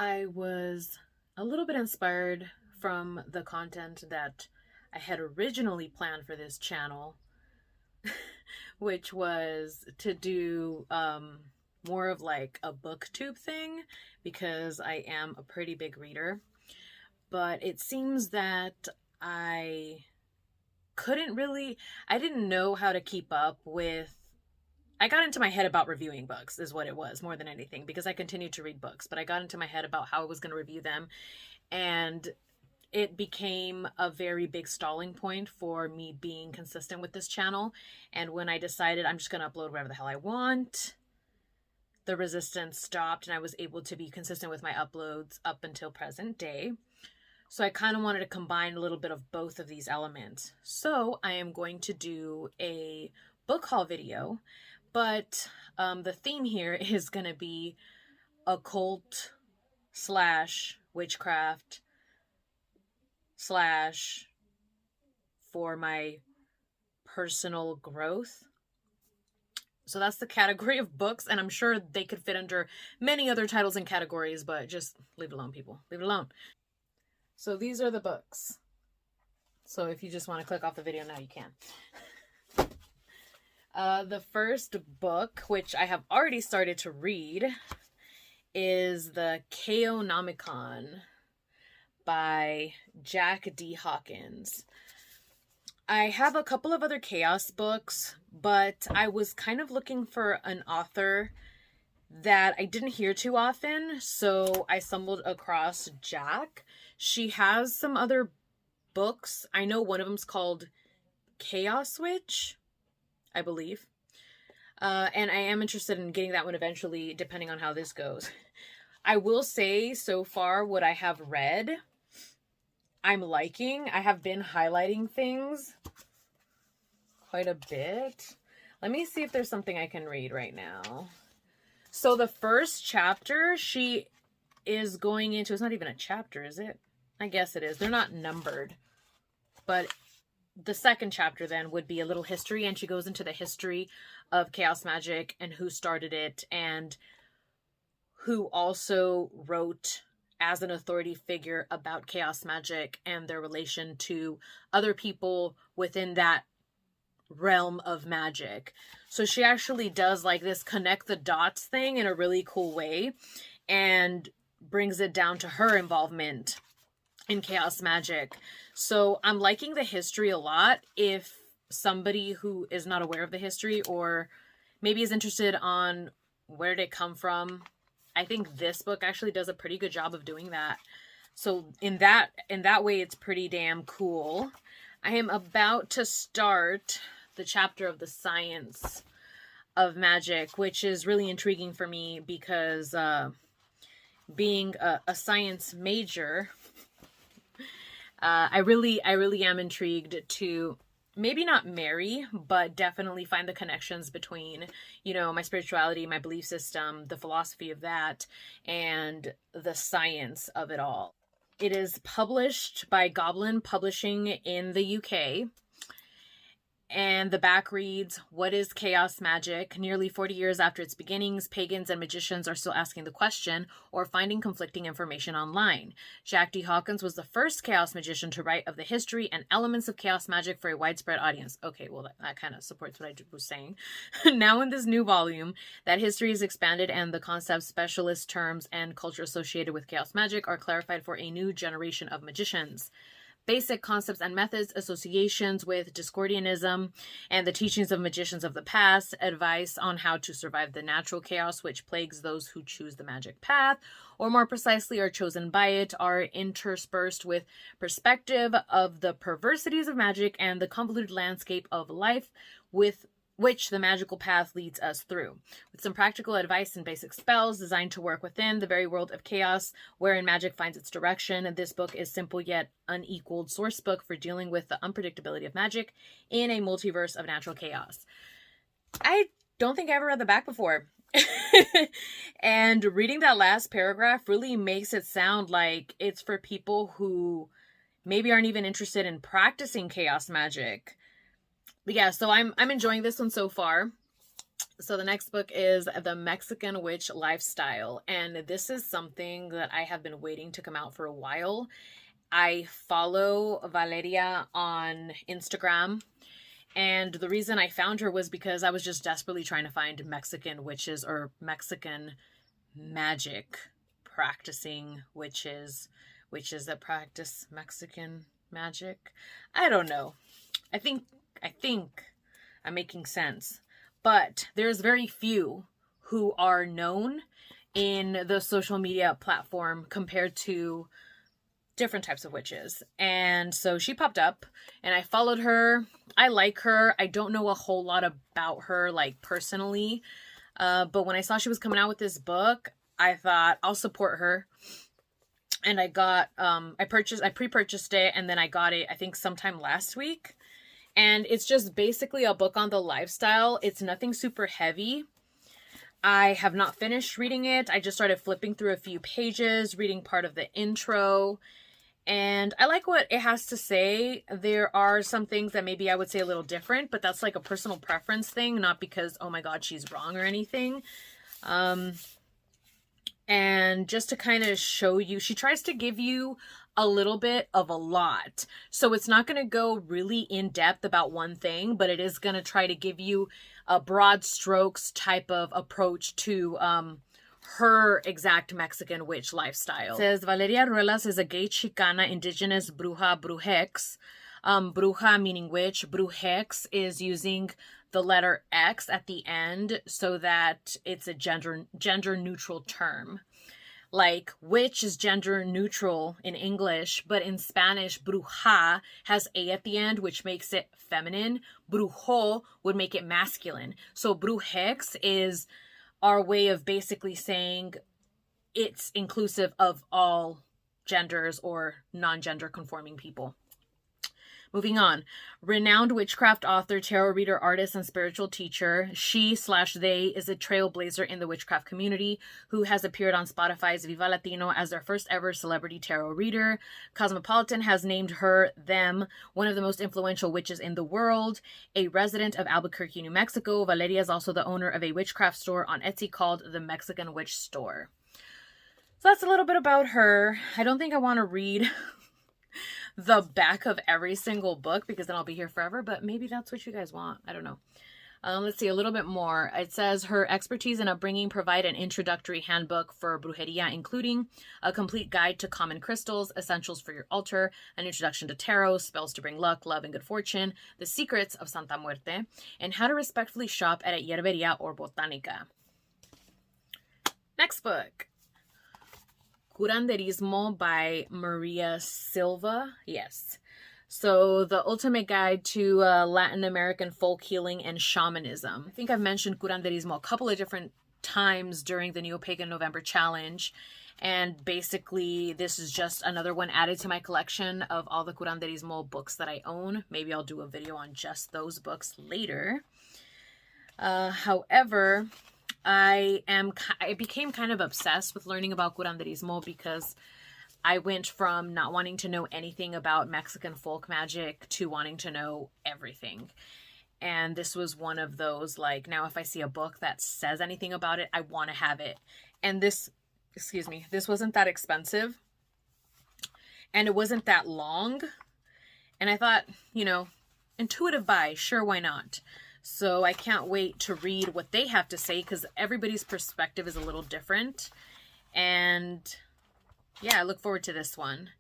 I was a little bit inspired from the content that I had originally planned for this channel, which was to do more of like a booktube thing because I am a pretty big reader. But it seems that I didn't know how to keep up with. I got into my head about reviewing books is what it was more than anything, because I continued to read books, but I got into my head about how I was going to review them, and it became a very big stalling point for me being consistent with this channel. And when I decided I'm just going to upload whatever the hell I want, the resistance stopped and I was able to be consistent with my uploads up until present day. So I kind of wanted to combine a little bit of both of these elements. So I am going to do a book haul video, but the theme here is going to be occult / witchcraft / for my personal growth. So that's the category of books, and I'm sure they could fit under many other titles and categories, but just leave it alone, people. Leave it alone. So these are the books. So if you just want to click off the video now, you can. The first book, which I have already started to read, is the Chaonomicon by Jack D. Hawkins. I have a couple of other chaos books, but I was kind of looking for an author that I didn't hear too often, so I stumbled across Jack. She has some other books. I know one of them's called Chaos Witch, I believe. And I am interested in getting that one eventually, depending on how this goes. I will say, so far, what I have read, I'm liking. I have been highlighting things quite a bit. Let me see if there's something I can read right now. So the first chapter, she is going into, it's not even a chapter, is it? I guess it is. They're not numbered. But the second chapter then would be a little history, and she goes into the history of chaos magic and who started it and who also wrote as an authority figure about chaos magic and their relation to other people within that realm of magic. So she actually does like this connect the dots thing in a really cool way and brings it down to her involvement in chaos magic. So I'm liking the history a lot. If somebody who is not aware of the history or maybe is interested on where did it come from, I think this book actually does a pretty good job of doing that. So in that way, it's pretty damn cool. I am about to start the chapter of the science of magic, which is really intriguing for me because being a science major, I really am intrigued to maybe not marry, but definitely find the connections between, you know, my spirituality, my belief system, the philosophy of that, and the science of it all. It is published by Goblin Publishing in the UK. And the back reads, what is chaos magic? Nearly 40 years after its beginnings, pagans and magicians are still asking the question or finding conflicting information online. Jack D. Hawkins was the first chaos magician to write of the history and elements of chaos magic for a widespread audience. Okay, well, that kind of supports what I was saying. Now in this new volume, that history is expanded and the concepts, specialist terms, and culture associated with chaos magic are clarified for a new generation of magicians. Basic concepts and methods, associations with Discordianism, and the teachings of magicians of the past, advice on how to survive the natural chaos which plagues those who choose the magic path, or more precisely are chosen by it, are interspersed with perspective of the perversities of magic and the convoluted landscape of life with which the magical path leads us through, with some practical advice and basic spells designed to work within the very world of chaos wherein magic finds its direction. This book is simple yet unequaled source book for dealing with the unpredictability of magic in a multiverse of natural chaos. I don't think I ever read the back before. And reading that last paragraph really makes it sound like it's for people who maybe aren't even interested in practicing chaos magic. But yeah, so I'm enjoying this one so far. So the next book is The Mexican Witch Lifestyle, and this is something that I have been waiting to come out for a while. I follow Valeria on Instagram, and the reason I found her was because I was just desperately trying to find Mexican witches or Mexican magic practicing witches that practice Mexican magic. I don't know. I think I'm making sense. But there's very few who are known in the social media platform compared to different types of witches. And so she popped up and I followed her. I like her. I don't know a whole lot about her, like, personally. But when I saw she was coming out with this book, I thought I'll support her. And I got, I pre-purchased it, and then I got it, I think, sometime last week. And it's just basically a book on the lifestyle. It's nothing super heavy. I have not finished reading it. I just started flipping through a few pages, reading part of the intro. And I like what it has to say. There are some things that maybe I would say a little different, but that's like a personal preference thing, not because, oh my God, she's wrong or anything. And just to kind of show you, she tries to give you a little bit of a lot. So it's not going to go really in depth about one thing, but it is going to try to give you a broad strokes type of approach to her exact Mexican witch lifestyle. It says, Valeria Ruelas is a gay Chicana indigenous bruja. Bruja meaning witch. Brujex is using the letter X at the end so that it's a gender neutral term. Like, witch is gender neutral in English, but in Spanish, bruja has A at the end, which makes it feminine. Brujo would make it masculine. So brujex is our way of basically saying it's inclusive of all genders or non-gender conforming people. Moving on. Renowned witchcraft author, tarot reader, artist, and spiritual teacher. She/they is a trailblazer in the witchcraft community who has appeared on Spotify's Viva Latino as their first ever celebrity tarot reader. Cosmopolitan has named them one of the most influential witches in the world. A resident of Albuquerque, New Mexico, Valeria is also the owner of a witchcraft store on Etsy called The Mexican Witch Store. So that's a little bit about her. I don't think I want to read the back of every single book because then I'll be here forever, but maybe that's what you guys want. I don't know. Let's see a little bit more. It says her expertise and upbringing provide an introductory handbook for brujeria, including a complete guide to common crystals, essentials for your altar, an introduction to tarot, spells to bring luck, love, and good fortune, the secrets of Santa Muerte, and how to respectfully shop at a hierberia or botanica. Next book. Curanderismo by Maria Silva. Yes. So the ultimate guide to Latin American folk healing and shamanism. I think I've mentioned Curanderismo a couple of different times during the Neo-Pagan November Challenge. And basically, this is just another one added to my collection of all the Curanderismo books that I own. Maybe I'll do a video on just those books later. However, I became kind of obsessed with learning about Curanderismo because I went from not wanting to know anything about Mexican folk magic to wanting to know everything. And this was one of those, like, now if I see a book that says anything about it, I want to have it. And this wasn't that expensive. And it wasn't that long. And I thought, intuitive buy, sure, why not? So I can't wait to read what they have to say because everybody's perspective is a little different. And yeah, I look forward to this one.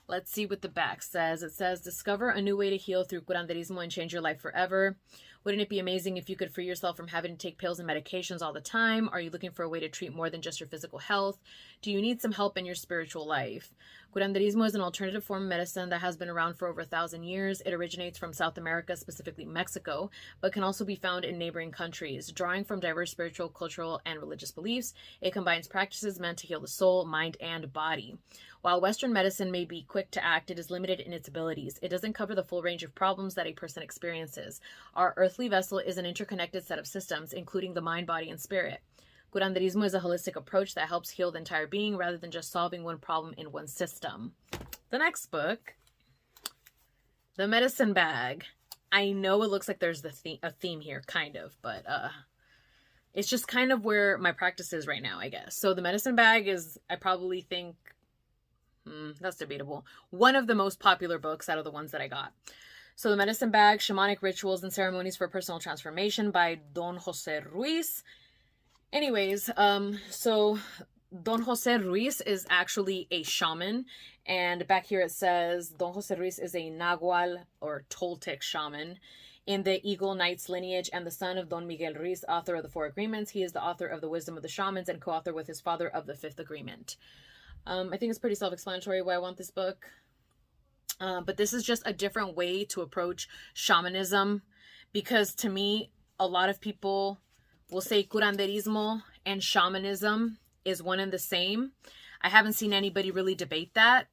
Let's see what the back says. It says, discover a new way to heal through Curanderismo and change your life forever. Wouldn't it be amazing if you could free yourself from having to take pills and medications all the time? Are you looking for a way to treat more than just your physical health? Do you need some help in your spiritual life? Curanderismo is an alternative form of medicine that has been around for over 1,000 years. It originates from South America, specifically Mexico, but can also be found in neighboring countries. Drawing from diverse spiritual, cultural, and religious beliefs, it combines practices meant to heal the soul, mind, and body. While Western medicine may be quick to act, it is limited in its abilities. It doesn't cover the full range of problems that a person experiences. Our earthly vessel is an interconnected set of systems, including the mind, body, and spirit. Curanderismo is a holistic approach that helps heal the entire being rather than just solving one problem in one system. The next book, The Medicine Bag. I know it looks like there's a theme here, kind of, but it's just kind of where my practice is right now, I guess. So the medicine bag is, I probably think, that's debatable, one of the most popular books out of the ones that I got. So the medicine bag, Shamanic Rituals and Ceremonies for Personal Transformation by Don Jose Ruiz. Anyways, so Don Jose Ruiz is actually a shaman. And back here it says Don Jose Ruiz is a Nahual or Toltec shaman in the Eagle Knights lineage and the son of Don Miguel Ruiz, author of the Four Agreements. He is the author of The Wisdom of the Shamans and co-author with his father of the Fifth Agreement. I think it's pretty self-explanatory why I want this book. But this is just a different way to approach shamanism, because to me, a lot of people will say curanderismo and shamanism is one and the same. I haven't seen anybody really debate that,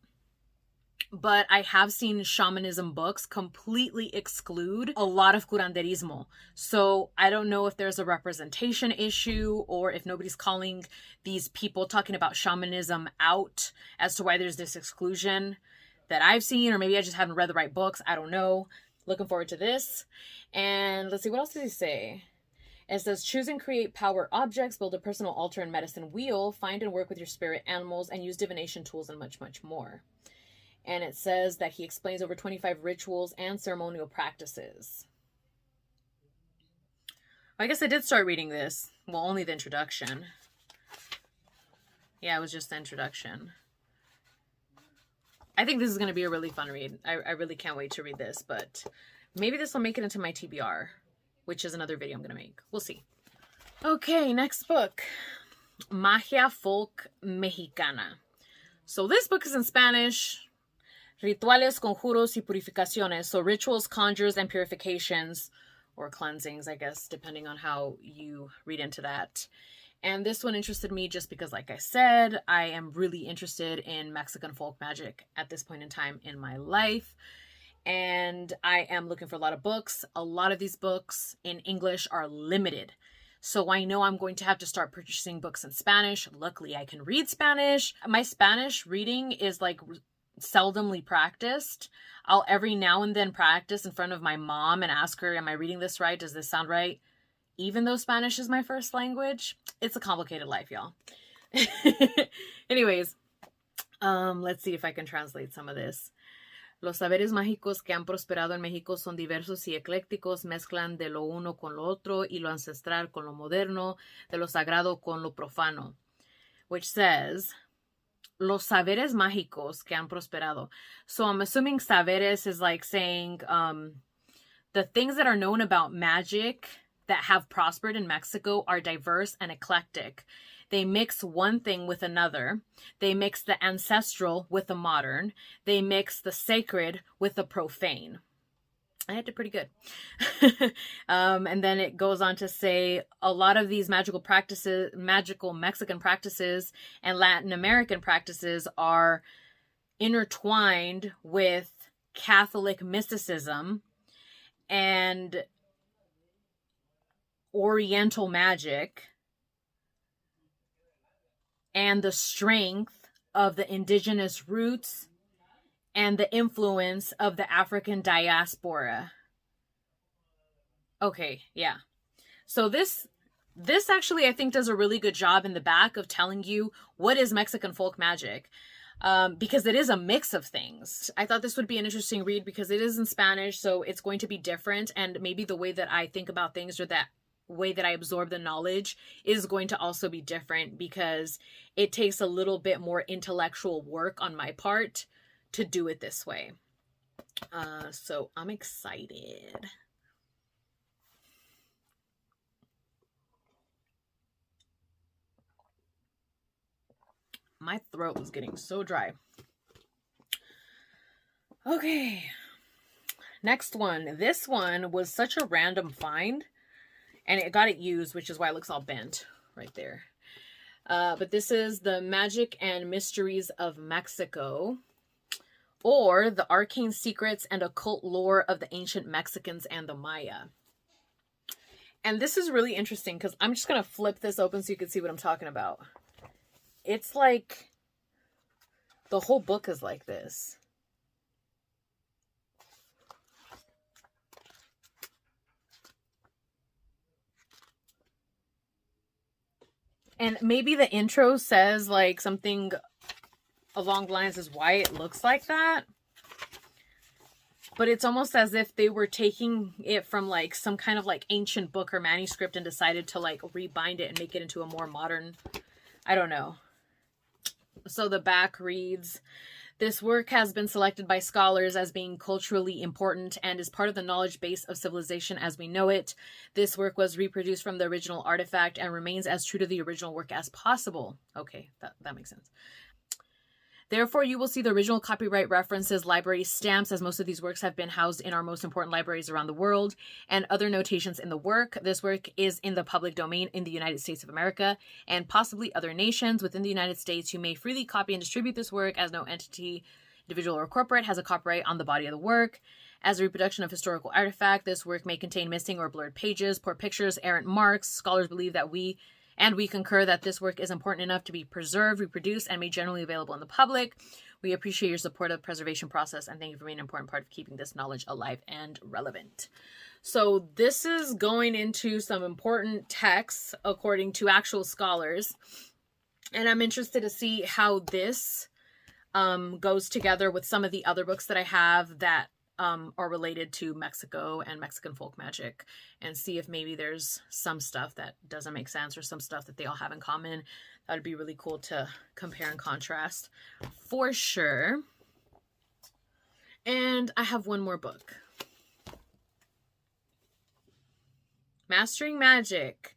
but I have seen shamanism books completely exclude a lot of curanderismo. So I don't know if there's a representation issue or if nobody's calling these people talking about shamanism out as to why there's this exclusion that I've seen, or maybe I just haven't read the right books. I don't know. Looking forward to this. And let's see, what else does he say? It says, choose and create power objects, build a personal altar and medicine wheel, find and work with your spirit animals, and use divination tools and much, much more. And it says that he explains over 25 rituals and ceremonial practices. I guess I did start reading this. Well, only the introduction. Yeah, it was just the introduction. I think this is going to be a really fun read. I really can't wait to read this, but maybe this will make it into my TBR, which is another video I'm going to make. We'll see. Okay, next book. Magia Folk Mexicana. So this book is in Spanish. Rituales, conjuros, y purificaciones. So rituals, conjures, and purifications, or cleansings, I guess, depending on how you read into that. And this one interested me just because, like I said, I am really interested in Mexican folk magic at this point in time in my life. And I am looking for a lot of books. A lot of these books in English are limited. So I know I'm going to have to start purchasing books in Spanish. Luckily, I can read Spanish. My Spanish reading is like seldomly practiced. I'll every now and then practice in front of my mom and ask her, am I reading this right? Does this sound right? Even though Spanish is my first language, it's a complicated life, y'all. Anyways, let's see if I can translate some of this. Los saberes mágicos que han prosperado en México son diversos y eclécticos, mezclan de lo uno con lo otro y lo ancestral con lo moderno, de lo sagrado con lo profano. Which says, los saberes mágicos que han prosperado. So I'm assuming saberes is like saying the things that are known about magic that have prospered in Mexico are diverse and eclectic. They mix one thing with another. They mix the ancestral with the modern. They mix the sacred with the profane. I did pretty good. And then it goes on to say a lot of these magical practices, magical Mexican practices and Latin American practices are intertwined with Catholic mysticism and Oriental magic and the strength of the indigenous roots and the influence of the African diaspora. Okay, yeah. So this actually, I think, does a really good job in the back of telling you what is Mexican folk magic. Because it is a mix of things. I thought this would be an interesting read because it is in Spanish, so it's going to be different. And maybe the way that I think about things or that way that I absorb the knowledge is going to also be different because it takes a little bit more intellectual work on my part to do it this way. So I'm excited. My throat was getting so dry. Okay. Next one. This one was such a random find. And it got it used, which is why it looks all bent right there. But this is The Magic and Mysteries of Mexico, or The Arcane Secrets and Occult Lore of the Ancient Mexicans and the Maya. And this is really interesting because I'm just going to flip this open so you can see what I'm talking about. It's like the whole book is like this. And maybe the intro says like something along the lines as why it looks like that. But it's almost as if they were taking it from like some kind of like ancient book or manuscript and decided to like rebind it and make it into a more modern, I don't know. So the back reads, this work has been selected by scholars as being culturally important and is part of the knowledge base of civilization as we know it. This work was reproduced from the original artifact and remains as true to the original work as possible. Okay, that makes sense. Therefore, you will see the original copyright references, library stamps, as most of these works have been housed in our most important libraries around the world, and other notations in the work. This work is in the public domain in the United States of America, and possibly other nations within the United States. You may freely copy and distribute this work, as no entity, individual or corporate, has a copyright on the body of the work. As a reproduction of historical artifact, this work may contain missing or blurred pages, poor pictures, errant marks. Scholars believe that we concur that this work is important enough to be preserved, reproduced, and made generally available in the public. We appreciate your support of the preservation process and thank you for being an important part of keeping this knowledge alive and relevant. So this is going into some important texts according to actual scholars. And I'm interested to see how this goes together with some of the other books that I have that are related to Mexico and Mexican folk magic, and see if maybe there's some stuff that doesn't make sense or some stuff that they all have in common. That would be really cool to compare and contrast for sure. And I have one more book. Mastering Magic.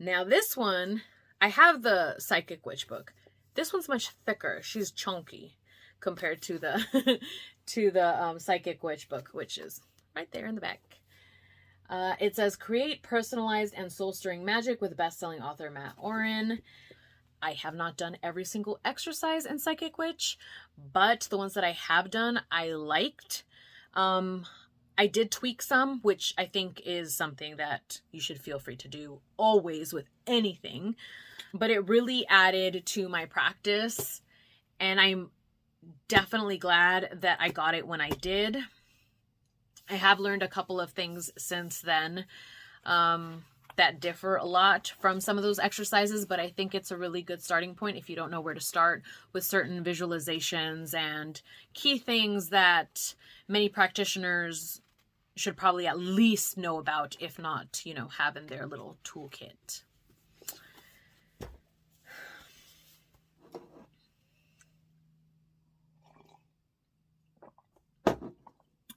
Now this one, I have the Psychic Witch book. This one's much thicker. She's chunky compared to the Psychic Witch book, which is right there in the back. It says, create personalized and soul-stirring magic with best-selling author Matt Oren. I have not done every single exercise in Psychic Witch, but the ones that I have done, I liked. I did tweak some, which I think is something that you should feel free to do always with anything. But it really added to my practice, and I'm definitely glad that I got it when I did. I have learned a couple of things since then that differ a lot from some of those exercises, but I think it's a really good starting point if you don't know where to start with certain visualizations and key things that many practitioners should probably at least know about, if not, you know, have in their little toolkit.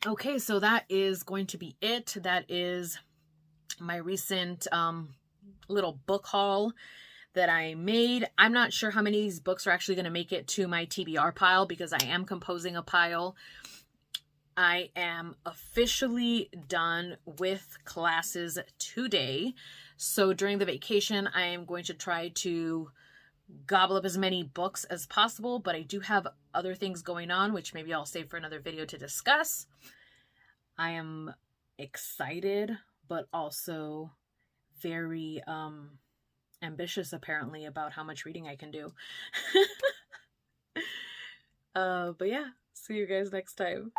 Okay, so that is going to be it. That is my recent little book haul that I made. I'm not sure how many of these books are actually going to make it to my TBR pile because I am composing a pile. I am officially done with classes today. So during the vacation, I am going to try to gobble up as many books as possible, but I do have other things going on, which maybe I'll save for another video to discuss. I am excited, but also very ambitious, apparently, about how much reading I can do. But yeah, see you guys next time.